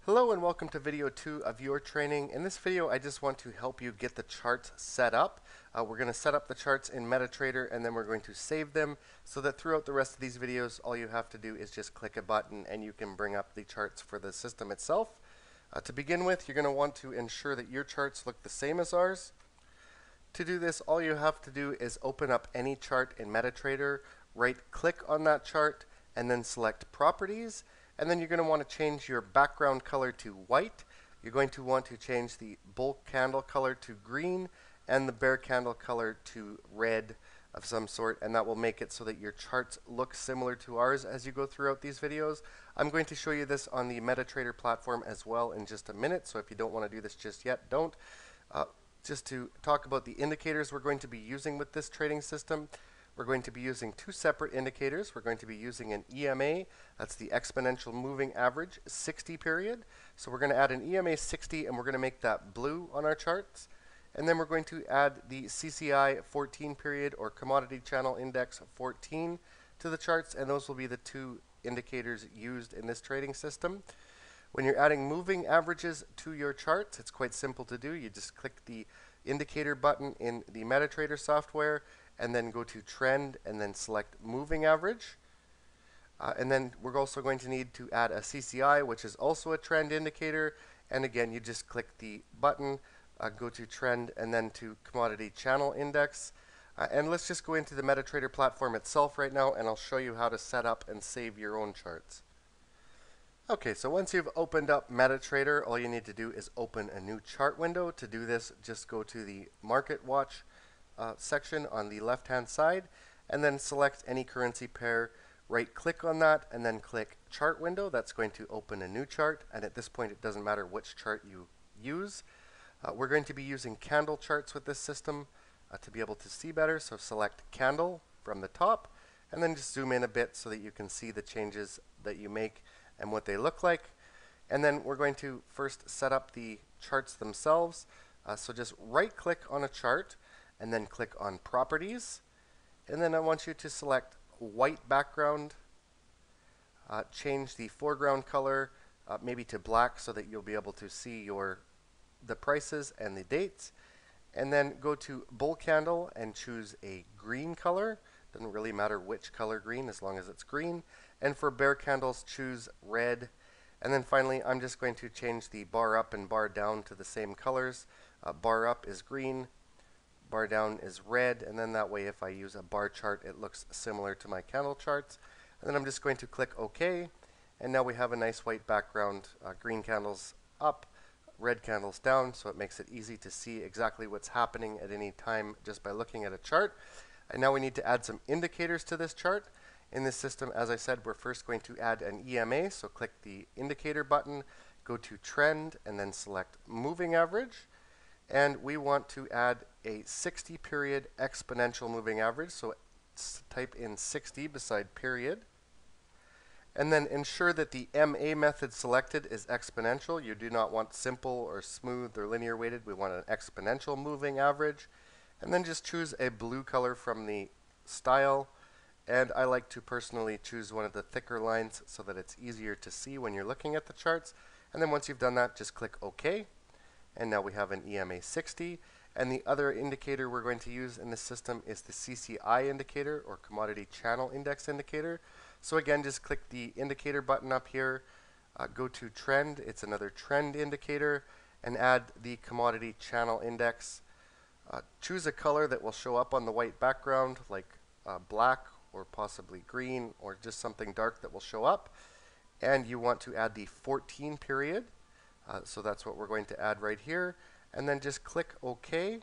Hello and welcome to video 2 of your training. In this video I just want to help you get the charts set up. We're going to set up the charts in MetaTrader and then we're going to save them so that throughout the rest of these videos all you have to do is just click a button and you can bring up the charts for the system itself. To begin with, you're going to want to ensure that your charts look the same as ours. To do this, all you have to do is open up any chart in MetaTrader, right click on that chart and then select Properties. And then you're going to want to change your background color to white. You're going to want to change the bull candle color to green and the bear candle color to red of some sort, and that will make it so that your charts look similar to ours as you go throughout these videos. I'm going to show you this on the MetaTrader platform as well in just a minute, so if you don't want to do this just yet, don't. Just to talk about the indicators we're going to be using with this trading system. We're going to be using two separate indicators. We're going to be using an EMA, that's the exponential moving average 60 period. So we're going to add an EMA 60 and we're going to make that blue on our charts. And then we're going to add the CCI 14 period or commodity channel index 14 to the charts, and those will be the two indicators used in this trading system. When you're adding moving averages to your charts, it's quite simple to do. You just click the indicator button in the MetaTrader software and then go to trend and then select moving average. And then we're also going to need to add a CCI, which is also a trend indicator. And again, you just click the button, go to trend and then to commodity channel index. And let's just go into the MetaTrader platform itself right now and I'll show you how to set up and save your own charts. Okay, so once you've opened up MetaTrader, all you need to do is open a new chart window. To do this, just go to the Market Watch section on the left-hand side, and then select any currency pair. Right-click on that, and then click Chart Window. That's going to open a new chart, and at this point, it doesn't matter which chart you use. We're going to be using candle charts with this system to be able to see better. So select Candle from the top, and then just zoom in a bit so that you can see the changes that you make and what they look like. And then we're going to first set up the charts themselves. So just right-click on a chart and then click on Properties. And then I want you to select white background. Change the foreground color maybe to black so that you'll be able to see the prices and the dates. And then go to bull candle and choose a green color. Doesn't really matter which color green as long as it's green. And for bear candles, choose red. And then finally, I'm just going to change the bar up and bar down to the same colors. Bar up is green, bar down is red, and then that way if I use a bar chart, it looks similar to my candle charts. And then I'm just going to click OK. And now we have a nice white background, green candles up, red candles down, so it makes it easy to see exactly what's happening at any time just by looking at a chart. And now we need to add some indicators to this chart. In this system, as I said, we're first going to add an EMA, so click the indicator button, go to trend, and then select moving average. And we want to add a 60 period exponential moving average, so type in 60 beside period. And then ensure that the MA method selected is exponential. You do not want simple or smooth or linear weighted. We want an exponential moving average. And then just choose a blue color from the style. And I like to personally choose one of the thicker lines so that it's easier to see when you're looking at the charts. And then once you've done that, just click OK. And now we have an EMA 60. And the other indicator we're going to use in this system is the CCI indicator, or commodity channel index indicator. So again, just click the indicator button up here, go to trend, it's another trend indicator, and add the commodity channel index. Choose a color that will show up on the white background, like black or possibly green, or just something dark that will show up. And you want to add the 14 period. So that's what we're going to add right here. And then just click OK.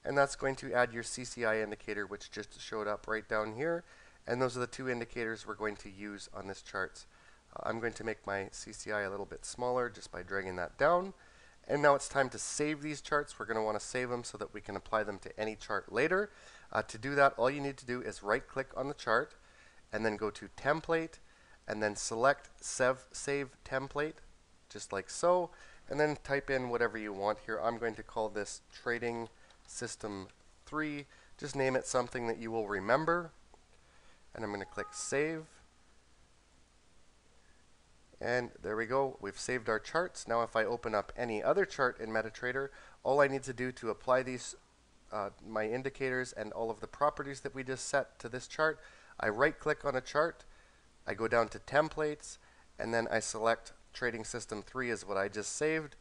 And that's going to add your CCI indicator, which just showed up right down here. And those are the two indicators we're going to use on this chart. I'm going to make my CCI a little bit smaller just by dragging that down. And now it's time to save these charts. We're going to want to save them so that we can apply them to any chart later. To do that, all you need to do is right-click on the chart and then go to Template and then select Save Template, just like so, and then type in whatever you want here. I'm going to call this Trading System 3. Just name it something that you will remember. And I'm going to click Save. And there we go, we've saved our charts. Now if I open up any other chart in MetaTrader, all I need to do to apply these my indicators and all of the properties that we just set to this chart, I right click on a chart, I go down to templates, and then I select Trading System 3 is what I just saved.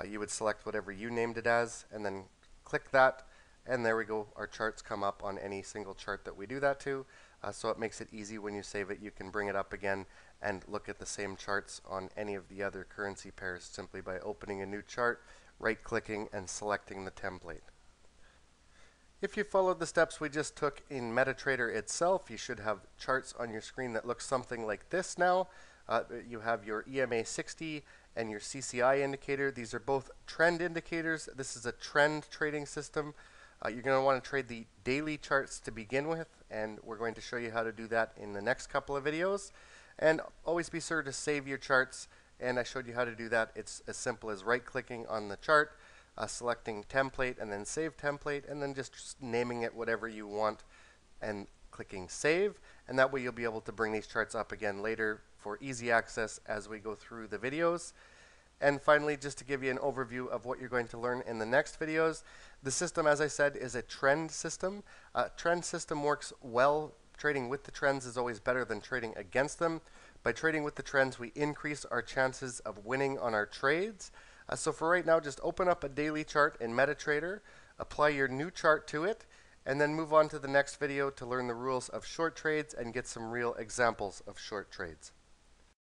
You would select whatever you named it as, and then click that, and there we go, our charts come up on any single chart that we do that to. So it makes it easy when you save it. You can bring it up again and look at the same charts on any of the other currency pairs simply by opening a new chart, right clicking, and selecting the template. If you followed the steps we just took in MetaTrader itself, you should have charts on your screen that look something like this now. You have your EMA 60 and your CCI indicator. These are both trend indicators. This is a trend trading system. You're going to want to trade the daily charts to begin with, and we're going to show you how to do that in the next couple of videos. And always be sure to save your charts, and I showed you how to do that. It's as simple as right-clicking on the chart, selecting template, and then save template, and then just naming it whatever you want, and clicking save. And that way you'll be able to bring these charts up again later for easy access as we go through the videos. And finally, just to give you an overview of what you're going to learn in the next videos, the system, as I said, is a trend system. Trend system works well. Trading with the trends is always better than trading against them. By trading with the trends, we increase our chances of winning on our trades. So for right now, just open up a daily chart in MetaTrader, apply your new chart to it, and then move on to the next video to learn the rules of short trades and get some real examples of short trades.